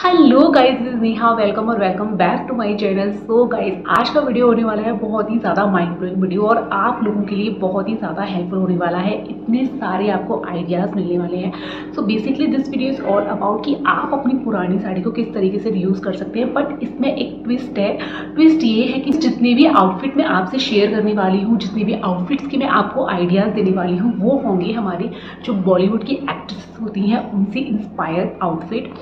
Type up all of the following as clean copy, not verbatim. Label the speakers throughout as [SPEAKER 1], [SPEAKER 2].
[SPEAKER 1] Hello guys, this is Neha. Welcome और welcome back to my channel. So guys, आज का video होने वाला है बहुत ही ज़्यादा माइंड ब्लोइंग वीडियो और आप लोगों के लिए बहुत ही ज़्यादा हेल्पफुल होने वाला है। इतने सारे आपको आइडियाज़ मिलने वाले हैं। So basically this video is all about कि आप अपनी पुरानी साड़ी को किस तरीके से रीयूज़ कर सकते हैं। बट इसमें एक ट्विस्ट है। ट्विस्ट ये है कि जितने भी आउटफिट मैं आपसे शेयर करने वाली हूँ, जितने भी आउटफिट्स की मैं आपको आइडियाज़ देने वाली हूँ, वो होंगे हमारी जो बॉलीवुड की एक्ट्रेसेस होती हैं उनसे inspired outfit.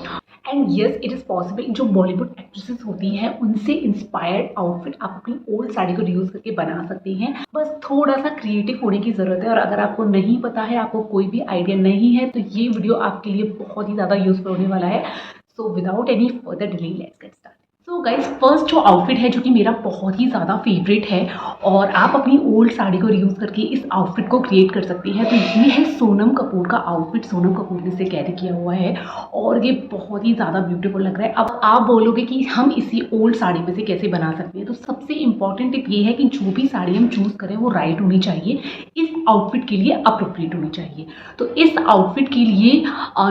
[SPEAKER 1] And yes, it is possible जो बॉलीवुड एक्ट्रेसेस होती हैं उनसे इंस्पायर्ड आउटफिट आप अपनी ओल्ड साड़ी को रीयूज करके बना सकते हैं। बस थोड़ा सा क्रिएटिव होने की ज़रूरत है। और अगर आपको नहीं पता है, आपको कोई भी आइडिया नहीं है, तो ये वीडियो आपके लिए बहुत ही ज़्यादा यूजफुल होने वाला है। So without any further delay, let's get start. So guys, first जो आउटफिट है जो कि मेरा बहुत ही ज़्यादा फेवरेट है और आप अपनी ओल्ड साड़ी को रीयूज़ करके इस आउटफिट को क्रिएट कर सकती हैं, तो ये है सोनम कपूर का आउटफिट। सोनम कपूर ने इसे कैरी किया हुआ है और ये बहुत ही ज़्यादा ब्यूटीफुल लग रहा है। अब आप बोलोगे कि हम इसी ओल्ड साड़ी में से कैसे बना सकते हैं, तो सबसे इंपॉर्टेंट टिप ये है कि जो भी साड़ी हम चूज़ करें वो राइट होनी चाहिए, इस आउटफिट के लिए अप्रोप्रिएट होनी चाहिए। तो इस आउटफिट के लिए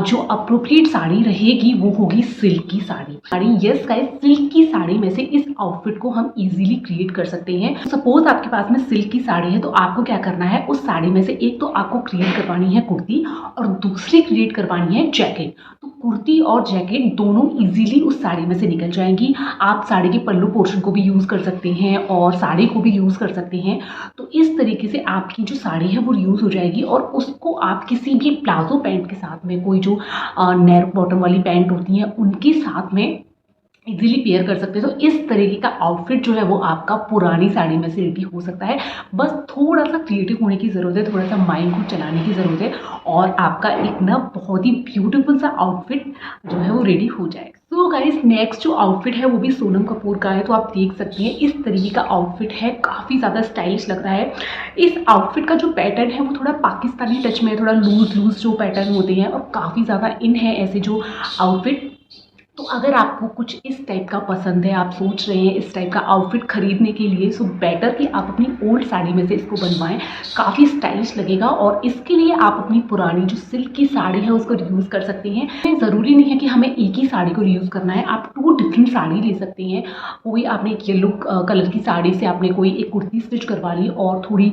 [SPEAKER 1] जो अप्रोप्रिएट साड़ी रहेगी वो होगी सिल्क की साड़ी। यस गाइस, सिल्क की साड़ी में से इस आउटफिट को हम इजीली क्रिएट कर सकते हैं। सपोज आपके पास में सिल्क की साड़ी है, तो आपको क्या करना है, उस साड़ी में से एक तो आपको क्रिएट करवानी है कुर्ती और दूसरी क्रिएट करवानी है जैकेट। तो कुर्ती और जैकेट दोनों इजीली उस साड़ी में से निकल जाएंगी। आप साड़ी के पल्लू पोर्शन को भी यूज कर सकते हैं और साड़ी को भी यूज कर सकते हैं। तो इस तरीके से आपकी जो साड़ी है वो यूज हो जाएगी और उसको आप किसी भी प्लाजो पैंट के साथ में, कोई जो नैरो बॉटम वाली पैंट होती है उनके साथ में इजीली पेयर कर सकते हैं। तो इस तरीके का आउटफिट जो है वो आपका पुरानी साड़ी में से रेडी हो सकता है। बस थोड़ा सा क्रिएटिव होने की ज़रूरत है, थोड़ा सा माइंड को चलाने की ज़रूरत है और आपका एक ना बहुत ही ब्यूटीफुल सा आउटफिट जो है वो रेडी हो जाएगा। तो गाइस, नेक्स्ट जो आउटफिट है वो भी सोनम कपूर का है। तो आप देख सकते हैं इस तरीके का आउटफिट है, काफ़ी ज़्यादा स्टाइलिश लग रहा है। इस आउटफिट का जो पैटर्न है वो थोड़ा पाकिस्तानी टच में है, थोड़ा लूज लूज जो पैटर्न होते हैं और काफ़ी ज़्यादा इन है ऐसे जो आउटफिट। तो अगर आपको कुछ इस टाइप का पसंद है, आप सोच रहे हैं इस टाइप का आउटफिट खरीदने के लिए, सो बेटर कि आप अपनी ओल्ड साड़ी में से इसको बनवाएं, काफ़ी स्टाइलिश लगेगा। और इसके लिए आप अपनी पुरानी जो सिल्क की साड़ी है उसको रीयूज़ कर सकते हैं। ज़रूरी नहीं है कि हमें एक ही साड़ी को रीयूज़ करना है, आप 2 डिफरेंट साड़ी ले सकते हैं। कोई आपने एक येलो कलर की साड़ी से आपने कोई एक कुर्ती स्टिच करवा ली और थोड़ी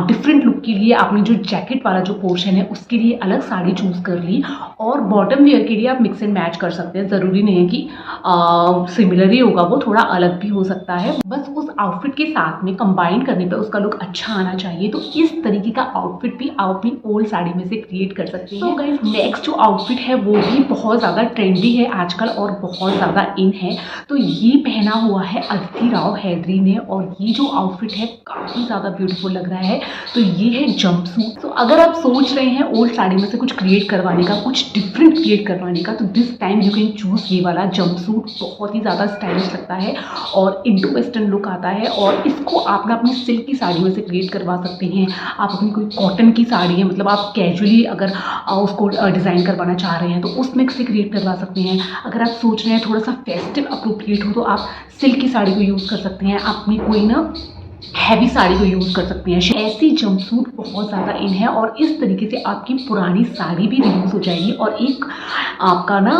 [SPEAKER 1] डिफरेंट लुक के लिए आपने जो जैकेट वाला जो पोर्शन है उसके लिए अलग साड़ी चूज़ कर ली और बॉटम वेयर के लिए आप मिक्स एंड मैच कर सकते हैं। ज़रूरी नहीं है कि सिमिलर ही होगा, वो थोड़ा अलग भी हो सकता है। बस उस आउटफिट के साथ में कंबाइन करने पे उसका लुक अच्छा आना चाहिए। तो इस तरीके का आउटफिट भी आप अपनी ओल्ड साड़ी में से क्रिएट कर सकते हैं। तो गाइस, नेक्स्ट जो आउटफिट है वो भी बहुत ज़्यादा ट्रेंडी है आजकल और बहुत ज़्यादा इन है। तो ये पहना हुआ है अदिति राव हैदरी ने और ये जो आउटफिट है काफ़ी ज़्यादा ब्यूटीफुल लग रहा है। तो ये है जंपसूट। तो अगर आप सोच रहे हैं ओल्ड साड़ी में से कुछ क्रिएट करवाने का, कुछ डिफरेंट क्रिएट करवाने का, तो this time you can choose ये वाला जंपसूट। बहुत ही ज़्यादा स्टाइलिश लगता है और इंडो वेस्टर्न लुक आता है और इसको आप ना अपनी सिल्क की साड़ी में से क्रिएट करवा सकते हैं। आप अपनी कोई कॉटन की साड़ी है, मतलब आप कैजुअली अगर उसको डिज़ाइन करवाना चाह रहे हैं तो उसमें से क्रिएट करवा सकते हैं। अगर आप सोच रहे हैं थोड़ा सा फेस्टिव अप्रोप्रिएट हो तो आप सिल्क की साड़ी को यूज़ कर सकते हैं। आप अपनी कोई ना हैवी साड़ी को यूज़ कर सकते हैं। ऐसी जंपसूट बहुत ज़्यादा इन है और इस तरीके से आपकी पुरानी साड़ी भी रियूज़ हो जाएगी और एक आपका ना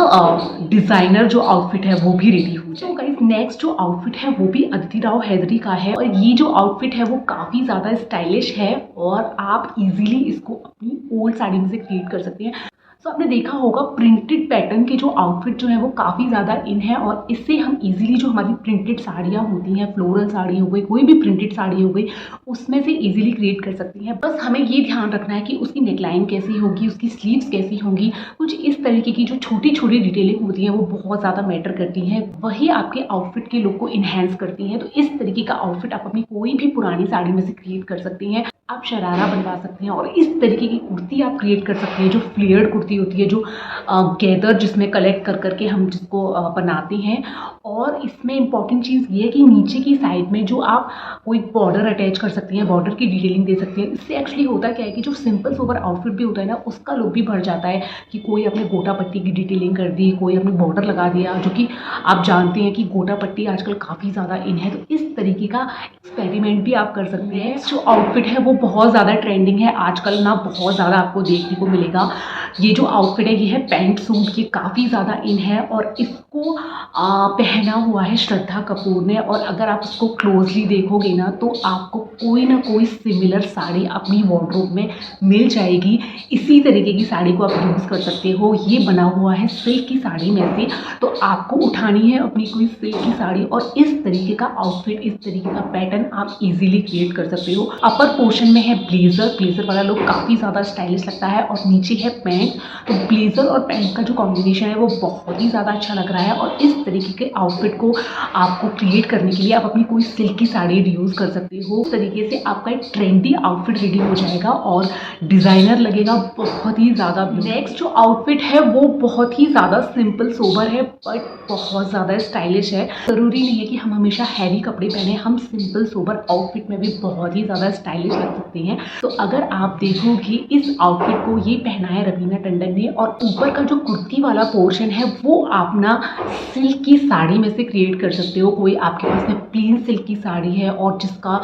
[SPEAKER 1] डिज़ाइनर जो आउटफिट है वो भी रेडी हो जाएगा। गाइस, नेक्स्ट जो आउटफिट है वो भी अदिति राव हैदरी का है और ये जो आउटफिट है वो काफ़ी ज़्यादा स्टाइलिश है और आप इजीली इसको अपनी ओल्ड साड़ी में से क्रिएट कर सकते हैं। तो आपने देखा होगा प्रिंटेड पैटर्न के जो आउटफिट जो है वो काफ़ी ज़्यादा इन है और इससे हम इजीली जो हमारी प्रिंटेड साड़ियाँ होती हैं, फ्लोरल साड़ी हो गई, कोई भी प्रिंटेड साड़ी हो गई, उसमें से इजीली क्रिएट कर सकती हैं। बस हमें ये ध्यान रखना है कि उसकी नेकलाइन कैसी होगी, उसकी स्लीव्स कैसी होंगी, कुछ इस तरीके की जो छोटी छोटी डिटेलिंग होती है वो बहुत ज़्यादा मैटर करती हैं, वही आपके आउटफिट के लुक को इन्हेंस करती हैं। तो इस तरीके का आउटफिट आप अपनी कोई भी पुरानी साड़ी में से क्रिएट कर सकती हैं। आप शरारा बनवा सकते हैं और इस तरीके की कुर्ती आप क्रिएट कर सकते हैं जो फ्लेयर्ड कुर्ती होती है, जो गैदर जिसमें कलेक्ट कर करके हम जिसको बनाते हैं। और इसमें इंपॉर्टेंट चीज़ ये है कि नीचे की साइड में जो आप कोई बॉर्डर अटैच कर सकती हैं, बॉर्डर की डिटेलिंग दे सकती हैं। इससे एक्चुअली होता क्या है कि जो सिंपल सोबर आउटफिट भी होता है ना, उसका लुक भी बढ़ जाता है कि कोई अपने गोटा पट्टी की डिटेलिंग कर दी, कोई अपने बॉर्डर लगा दिया, जो कि आप जानते हैं कि गोटा पट्टी आजकल काफ़ी ज़्यादा इन है। तो इस तरीके का एक्सपेरिमेंट भी आप कर सकते हैं। जो आउटफिट है वो बहुत ज़्यादा ट्रेंडिंग है आजकल ना, बहुत ज़्यादा आपको देखने को मिलेगा ये जो आउटफिट है ये है पैंट सूट, ये काफ़ी ज़्यादा इन है और इसको पहना हुआ है श्रद्धा कपूर ने। और अगर आप इसको क्लोजली देखोगे ना तो आपको कोई ना कोई सिमिलर साड़ी अपनी वार्डरोब में मिल जाएगी। इसी तरीके की साड़ी को आप यूज़ कर सकते हो। ये बना हुआ है सिल्क की साड़ी में से, तो आपको उठानी है अपनी कोई सिल्क की साड़ी और इस तरीके का आउटफिट, इस तरीके का पैटर्न आप इजीली क्रिएट कर सकते हो। अपर पोर्शन में है ब्लेजर, ब्लेजर वाला लुक काफ़ी ज़्यादा स्टाइलिश लगता है और नीचे है पैंट। तो ब्लेजर और पैंट का जो कॉम्बिनेशन है वो बहुत ही ज़्यादा अच्छा लग रहा है और इस तरीके के आउटफिट को आपको क्रिएट करने के लिए आप अपनी कोई सिल्क की साड़ी यूज़ कर सकते हो। इस तरीके से आपका एक ट्रेंडी आउटफिट रेडी हो जाएगा और डिज़ाइनर लगेगा बहुत ही ज़्यादा। नेक्स्ट जो आउटफिट है वो बहुत ही ज़्यादा सिंपल सोबर है बट बहुत ज़्यादा स्टाइलिश है। ज़रूरी नहीं है कि हम हमेशा हैवी कपड़े पहने, हम सिंपल सोबर आउटफिट में भी बहुत ही ज़्यादा स्टाइलिश लग सकते हैं। तो अगर आप देखोगे इस आउटफिट को ये पहना है रवीना टंडन ने और ऊपर का जो कुर्ती वाला पोर्शन है वो आप ना सिल्क की साड़ी में से क्रिएट कर सकते हो। कोई आपके पास में प्लेन सिल्क की साड़ी है और जिसका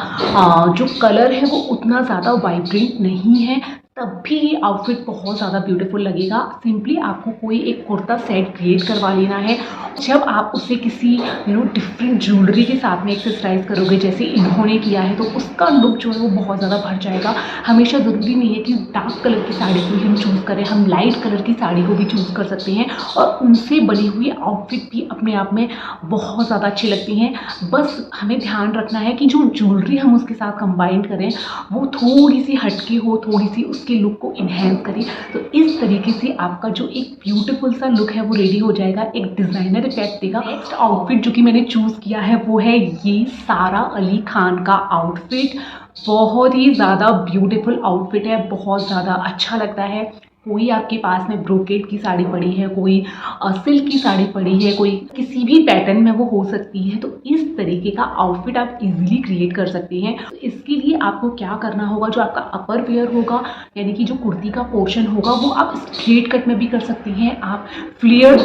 [SPEAKER 1] जो कलर है वो उतना ज़्यादा वाइब्रेंट नहीं है, तब भी ये आउटफिट बहुत ज़्यादा ब्यूटीफुल लगेगा। सिंपली आपको कोई एक कुर्ता सेट क्रिएट करवा लेना है। जब आप उसे किसी डिफरेंट ज्वेलरी के साथ में एक्सरसाइज करोगे जैसे इन्होंने किया है तो उसका लुक जो है वो बहुत ज़्यादा बढ़ जाएगा। हमेशा ज़रूरी नहीं है कि डार्क कलर की साड़ी को ही हम चूज़ करें, हम लाइट कलर की साड़ी को भी चूज़ कर सकते हैं और उनसे बनी हुई आउटफिट भी अपने आप में बहुत ज़्यादा अच्छी लगती हैं। बस हमें ध्यान रखना है कि जो ज्वेलरी हम उसके साथ कंबाइन करें वो थोड़ी सी हटके हो, थोड़ी सी के लुक को इन्हेंस करें। तो इस तरीके से आपका जो एक ब्यूटीफुल सा लुक है वो रेडी हो जाएगा, एक डिजाइनर इफेक्ट देगा। नेक्स्ट आउटफिट जो कि मैंने चूज किया है वो है ये सारा अली खान का आउटफिट। बहुत ही ज़्यादा ब्यूटीफुल आउटफिट है, बहुत ज़्यादा अच्छा लगता है। कोई आपके पास में ब्रोकेट की साड़ी पड़ी है, कोई सिल्क की साड़ी पड़ी है, कोई किसी भी पैटर्न में वो हो सकती है, तो इस तरीके का आउटफिट आप इजीली क्रिएट कर सकते हैं। तो इसके लिए आपको क्या करना होगा, जो आपका अपर वेयर होगा यानी कि जो कुर्ती का पोर्शन होगा वो आप स्ट्रेट कट में भी कर सकती हैं। आप फ्लेयर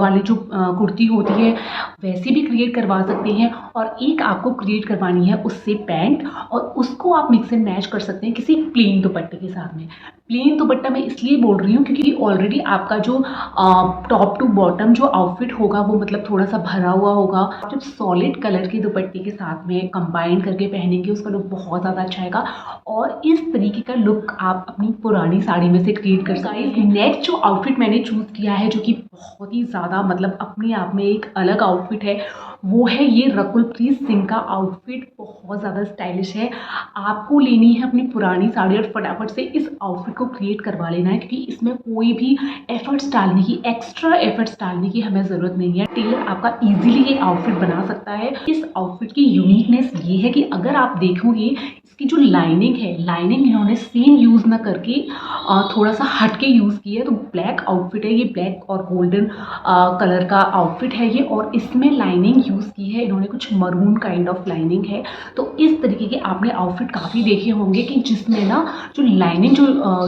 [SPEAKER 1] वाली जो कुर्ती होती है वैसे भी क्रिएट करवा सकते हैं और एक आपको क्रिएट करवानी है उससे पैंट और उसको आप मिक्स एंड मैच कर सकते हैं किसी प्लेन दुपट्टे के साथ में। प्लेन दुपट्टा मैं इसलिए बोल रही हूँ क्योंकि ऑलरेडी आपका जो टॉप टू बॉटम जो आउटफिट होगा वो मतलब थोड़ा सा भरा हुआ होगा। जब सॉलिड कलर के दुपट्टे के साथ में कंबाइन करके पहनेंगे उसका लुक बहुत ज़्यादा अच्छा आएगा और इस तरीके का लुक आप अपनी पुरानी साड़ी में से क्रिएट कर सकते हैं। नेक्स्ट जो आउटफिट मैंने चूज़ किया है जो कि बहुत ही ज़्यादा मतलब अपने आप में एक अलग आउटफिट है वो है ये रकुलप्रीत सिंह का आउटफिट। बहुत ज़्यादा स्टाइलिश है। आपको लेनी है अपनी पुरानी साड़ी और फटाफट से इस आउटफिट को क्रिएट करवा लेना है क्योंकि इसमें कोई भी एफर्ट्स डालने की, एक्स्ट्रा एफर्ट्स डालने की हमें ज़रूरत नहीं है। टेलर आपका इजीली ये आउटफिट बना सकता है। इस आउटफिट की यूनिकनेस ये है कि अगर आप देखोगे इसकी जो लाइनिंग है, लाइनिंग इन्होंने सेम यूज़ ना करके थोड़ा सा हट के यूज़ की है। तो ब्लैक आउटफिट है ये, ब्लैक और गोल्डन कलर का आउटफिट है ये और इसमें लाइनिंग यूज़ की है इन्होंने, कुछ मरून काइंड ऑफ लाइनिंग है। तो इस तरीके के आपने आउटफिट काफ़ी देखे होंगे कि जिसमें ना जो लाइनिंग जो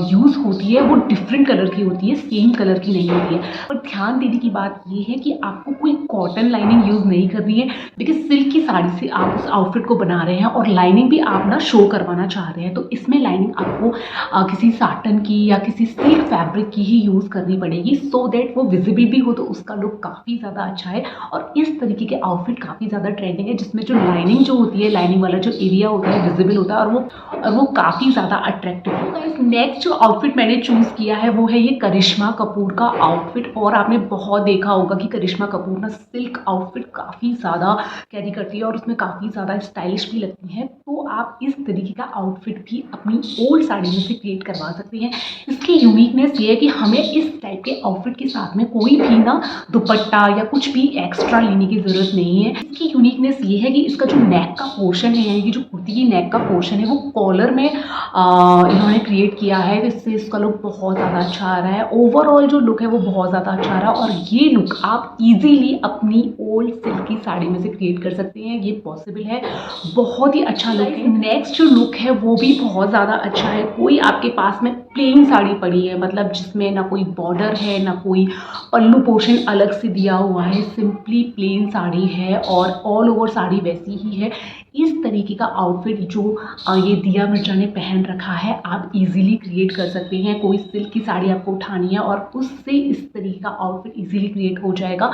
[SPEAKER 1] यूज़ होती है वो डिफरेंट कलर की होती है, सेम कलर की नहीं होती है। और ध्यान देने की बात ये है कि आपको कोई कॉटन लाइनिंग यूज़ नहीं करनी है बिकॉज सिल्क की साड़ी से आप उस आउटफिट को बना रहे हैं और लाइनिंग भी आप ना शो करवाना चाह रहे हैं। तो इसमें लाइनिंग आपको किसी साटन की या किसी सिल्क फैब्रिक की ही यूज़ करनी पड़ेगी सो दैट वो विजिबल भी हो तो उसका लुक काफ़ी ज़्यादा अच्छा है। और इस तरीके के आउटफिट काफ़ी ज़्यादा ट्रेंडिंग है जिसमें जो लाइनिंग जो होती है, लाइनिंग वाला जो एरिया होता है विजिबल होता है और वो काफ़ी ज़्यादा अट्रैक्टिव होता है। नेक्स्ट जो आउटफिट मैंने चूज़ किया है वो है ये करिश्मा कपूर का आउटफिट। और आपने बहुत देखा होगा कि करिश्मा कपूर ना सिल्क आउटफिट काफ़ी ज़्यादा कैरी करती है और उसमें काफ़ी ज़्यादा स्टाइलिश भी लगती है। तो आप इस तरीके का आउटफिट भी अपनी ओल्ड साड़ी में से क्रिएट करवा सकते हैं। इसकी यूनिकनेस ये है कि हमें इस टाइप के आउटफिट के साथ में कोई भी ना दुपट्टा या कुछ भी एक्स्ट्रा लेने की ज़रूरत नहीं है। इसकी यूनिकनेस ये है कि इसका जो नेक का पोर्शन है यानी कि जो कुर्ती की नेक का पोर्शन है वो कॉलर में इन्होंने क्रिएट किया है। इससे इसका लुक बहुत ज़्यादा अच्छा आ रहा है। ओवरऑल जो लुक है वो बहुत ज़्यादा अच्छा आ रहा है और ये लुक आप इजीली अपनी ओल्ड सिल्क की साड़ी में से क्रिएट कर सकते हैं। ये पॉसिबल है, बहुत ही अच्छा लुक है। नेक्स्ट जो लुक है वो भी बहुत ज़्यादा अच्छा है। कोई आपके पास में प्लेन साड़ी पड़ी है मतलब जिसमें ना कोई बॉर्डर है ना कोई पल्लू पोर्शन अलग से दिया हुआ है, सिंपली प्लेन साड़ी है और ऑल ओवर साड़ी वैसी ही है। इस तरीके का आउटफिट जो ये दिया मिर्जा ने पहन रखा है आप इजीली क्रिएट कर सकते हैं। कोई सिल्क की साड़ी आपको उठानी है और उससे इस तरीके का आउटफिट इजीली क्रिएट हो जाएगा।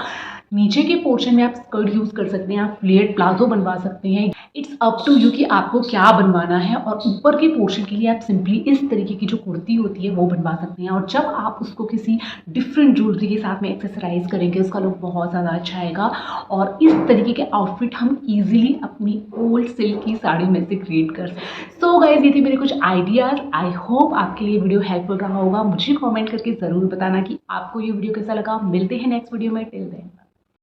[SPEAKER 1] नीचे के पोर्शन में आप स्कर्ट यूज़ कर सकते हैं, आप फ्लेयर्ड प्लाजो बनवा सकते हैं। इट्स अप टू यू कि आपको क्या बनवाना है। और ऊपर के पोर्शन के लिए आप सिंपली इस तरीके की जो कुर्ती होती है वो बनवा सकते हैं। और जब आप उसको किसी डिफरेंट ज्वेलरी के साथ में एक्सेसराइज करेंगे उसका लुक बहुत ज़्यादा अच्छा आएगा। और इस तरीके के आउटफिट हम इजीली अपनी ओल्ड सिल्क की साड़ी में से क्रिएट कर सकते हैं। सो गाइज, ये थे मेरे कुछ आइडियाज़। आई होप आपके लिए वीडियो हेल्पफुल रहा होगा। मुझे कमेंट करके ज़रूर बताना कि आपको ये वीडियो कैसा लगा। मिलते हैं नेक्स्ट वीडियो में। Till then.